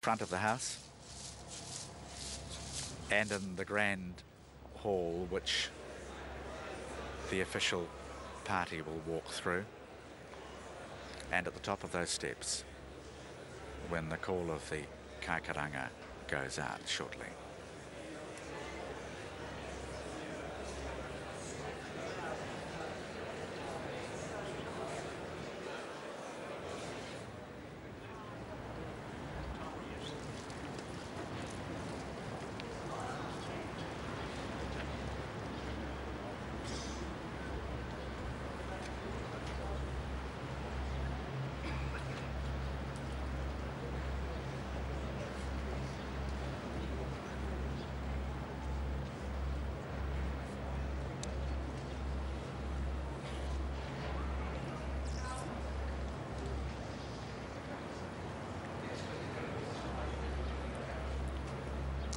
front of the House and in the Grand Hall, which the official party will walk through, and at the top of those steps when the call of the kaikaranga goes out shortly.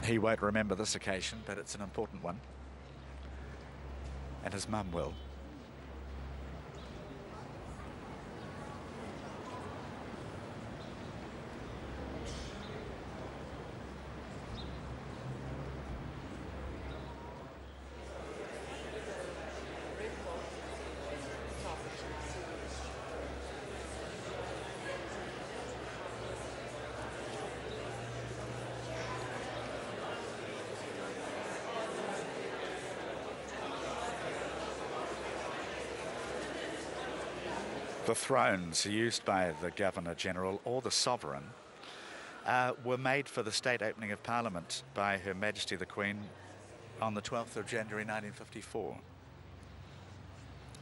He won't remember this occasion, but it's an important one. And his mum will. The thrones used by the Governor-General or the Sovereign were made for the state opening of Parliament by Her Majesty the Queen on the 12th of January 1954.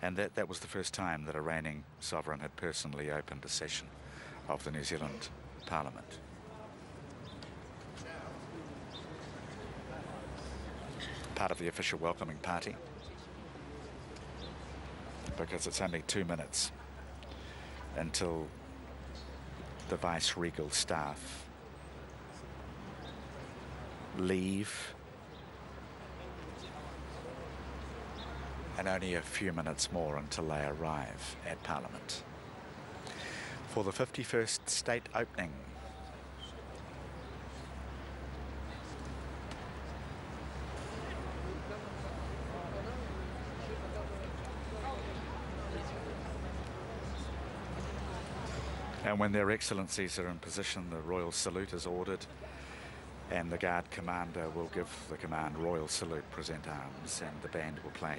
And that was the first time that a reigning sovereign had personally opened a session of the New Zealand Parliament. Part of the official welcoming party, because it's only 2 minutes until the vice-regal staff leave, and only a few minutes more until they arrive at Parliament for the 51st state opening. And when their excellencies are in position, the royal salute is ordered, and the guard commander will give the command royal salute, present arms, and the band will play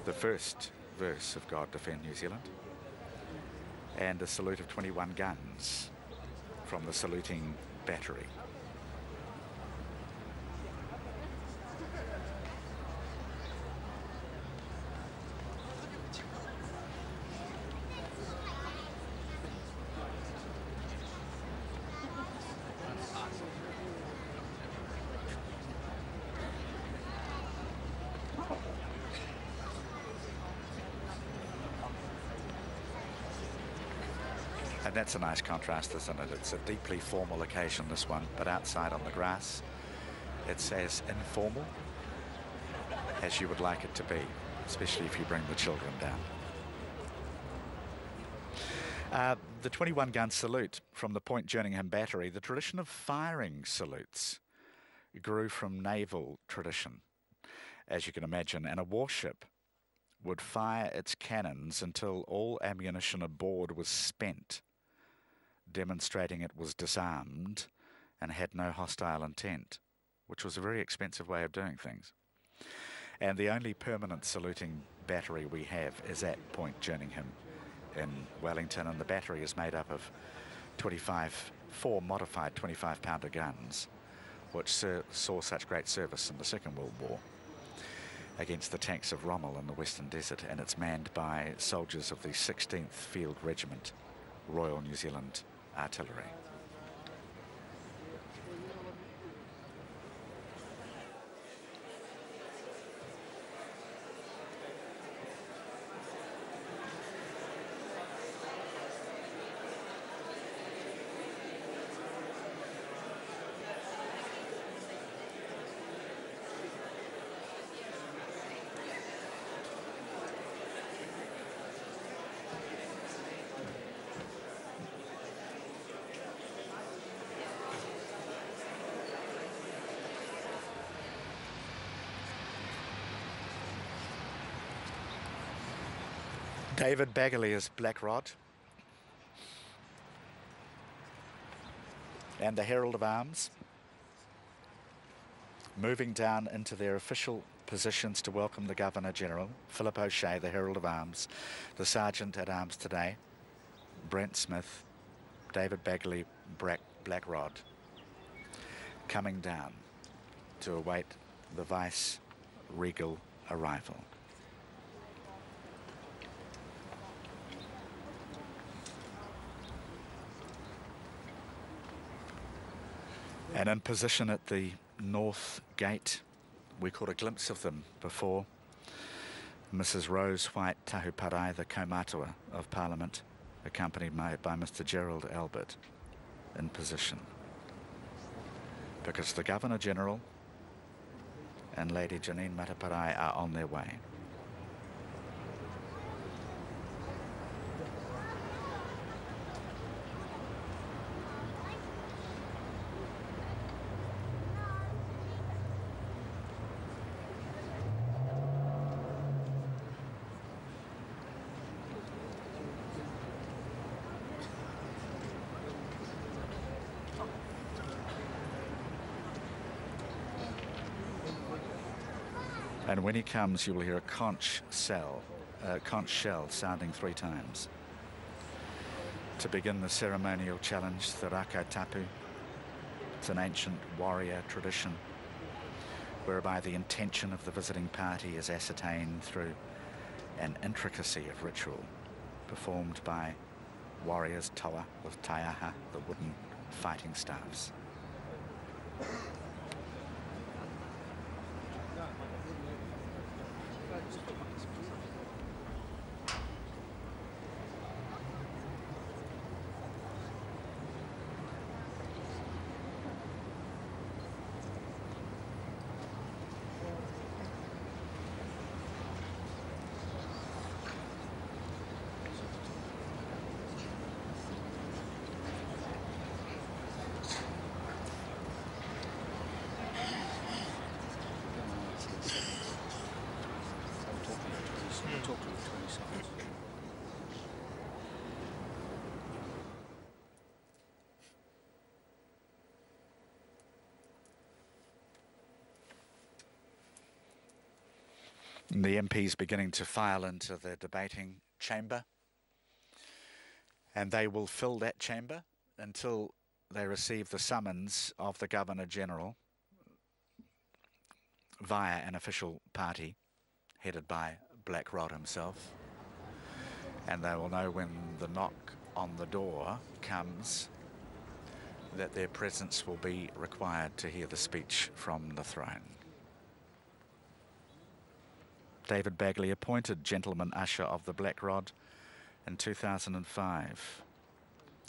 the first verse of God Defend New Zealand, and a salute of 21 guns from the saluting battery. And that's a nice contrast, isn't it? It's a deeply formal occasion, this one, but outside on the grass, it's as informal as you would like it to be, especially if you bring the children down. The 21-gun salute from the Point Jerningham Battery, the tradition of firing salutes grew from naval tradition, as you can imagine, and a warship would fire its cannons until all ammunition aboard was spent, demonstrating it was disarmed and had no hostile intent, which was a very expensive way of doing things. And the only permanent saluting battery we have is at Point Jerningham in Wellington, and the battery is made up of 4 modified 25-pounder guns, which saw such great service in the Second World War against the tanks of Rommel in the Western Desert, and it's manned by soldiers of the 16th Field Regiment, Royal New Zealand Artillery. David Bagley is Black Rod. And the Herald of Arms moving down into their official positions to welcome the Governor-General, Philip O'Shea, the Herald of Arms, the Sergeant at Arms today, Brent Smith, David Bagley, Black Rod, coming down to await the Vice-Regal arrival. And in position at the north gate, we caught a glimpse of them before. Mrs. Rose White Tahuparai, the Kaumatua of Parliament, accompanied by Mr. Gerald Albert, in position. Because the Governor-General and Lady Janine Mataparai are on their way. And when he comes, you will hear a conch shell sounding 3 times. To begin the ceremonial challenge, the raka tapu. It's an ancient warrior tradition whereby the intention of the visiting party is ascertained through an intricacy of ritual performed by warriors tawa with taiaha, the wooden fighting staffs. The MPs beginning to file into the debating chamber, and they will fill that chamber until they receive the summons of the Governor-General via an official party headed by Black Rod himself, and they will know when the knock on the door comes that their presence will be required to hear the speech from the throne. David Bagley, appointed Gentleman Usher of the Black Rod in 2005,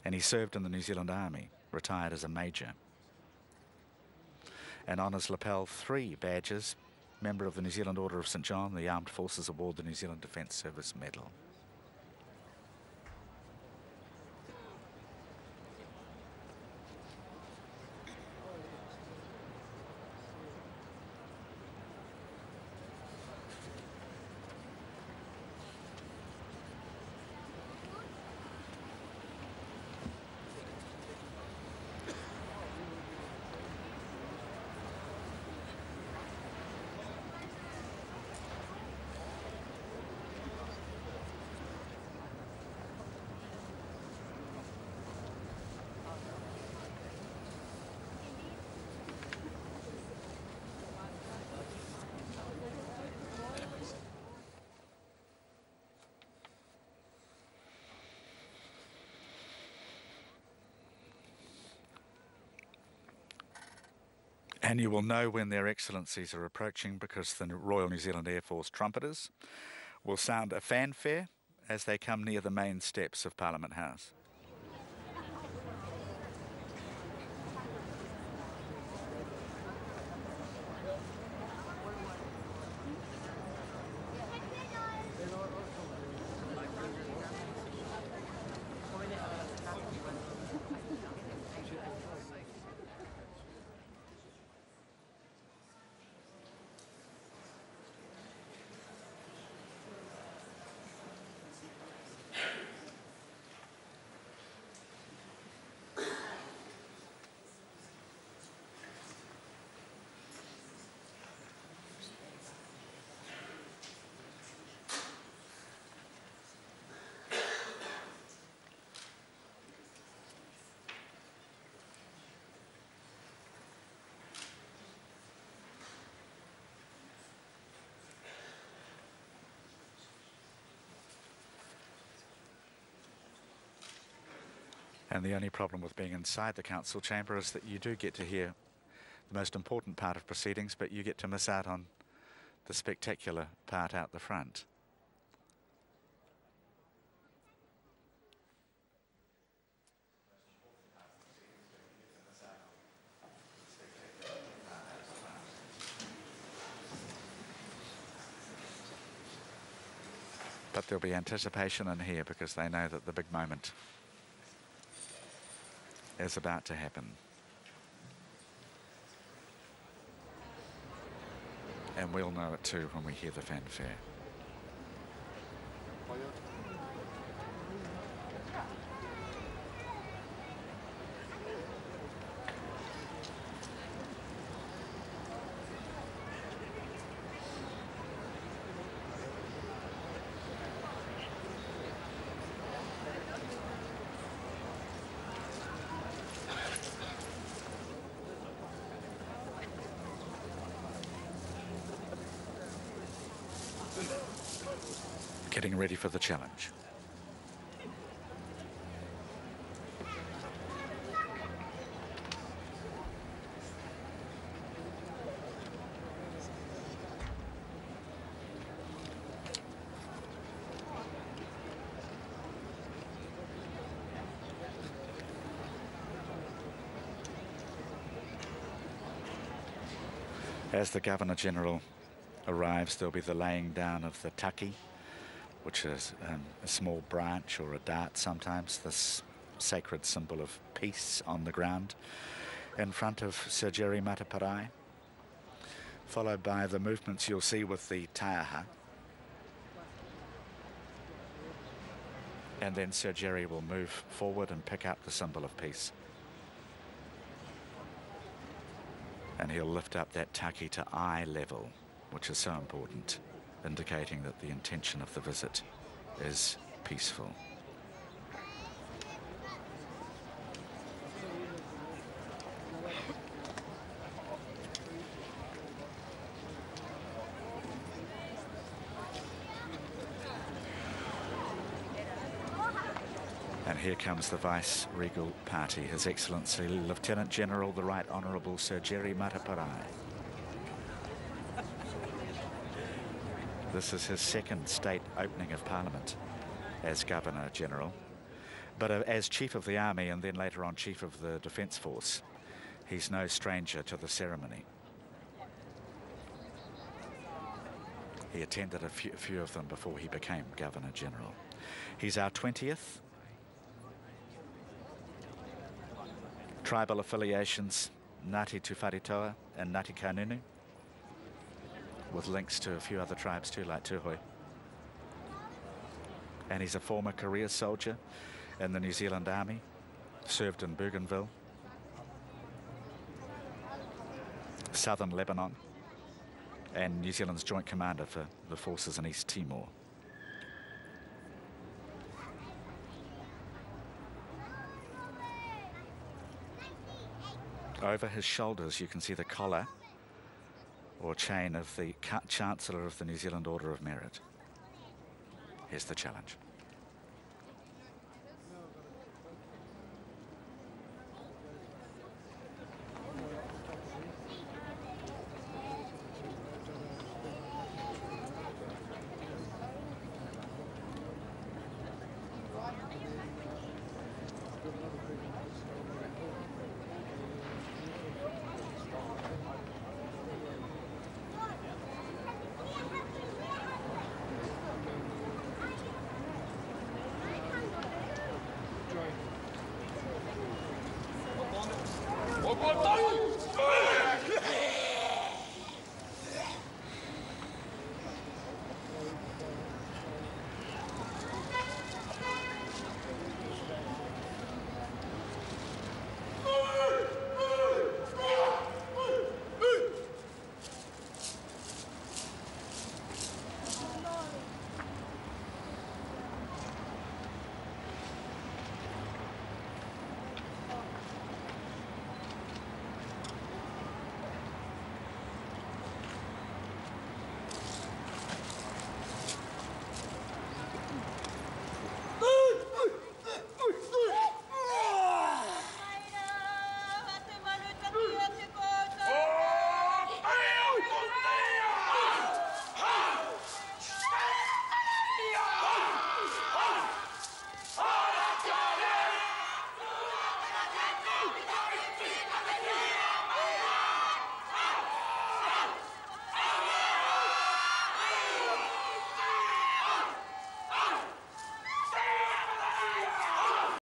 and he served in the New Zealand Army, retired as a major, and on his lapel 3 badges, member of the New Zealand Order of St John, the Armed Forces Award, the New Zealand Defence Service Medal. And you will know when their excellencies are approaching, because the Royal New Zealand Air Force trumpeters will sound a fanfare as they come near the main steps of Parliament House. And the only problem with being inside the council chamber is that you do get to hear the most important part of proceedings, but you get to miss out on the spectacular part out the front. But there'll be anticipation in here because they know that the big moment is about to happen. And we'll know it too when we hear the fanfare. Getting ready for the challenge. As the Governor-General arrives, there'll be the laying down of the taki, which is a small branch or a dart sometimes, this sacred symbol of peace on the ground, in front of Sir Jerry Mataparai, followed by the movements you'll see with the taiaha. And then Sir Jerry will move forward and pick up the symbol of peace. And he'll lift up that taki to eye level, which is so important, indicating that the intention of the visit is peaceful. And here comes the Vice-Regal Party, His Excellency Lieutenant General the Right Honourable Sir Jerry Mataparai. This is his second state opening of Parliament as Governor-General, but as Chief of the Army and then later on Chief of the Defence Force, he's no stranger to the ceremony. He attended a few of them before he became Governor-General. He's our 20th. Tribal affiliations, Ngāti Tuwharetoa and Ngāti Kanunu, with links to a few other tribes too, like Tūhoe. And he's a former career soldier in the New Zealand Army, served in Bougainville, southern Lebanon, and New Zealand's Joint Commander for the forces in East Timor. Over his shoulders you can see the collar or chain of the Chancellor of the New Zealand Order of Merit. Here's the challenge.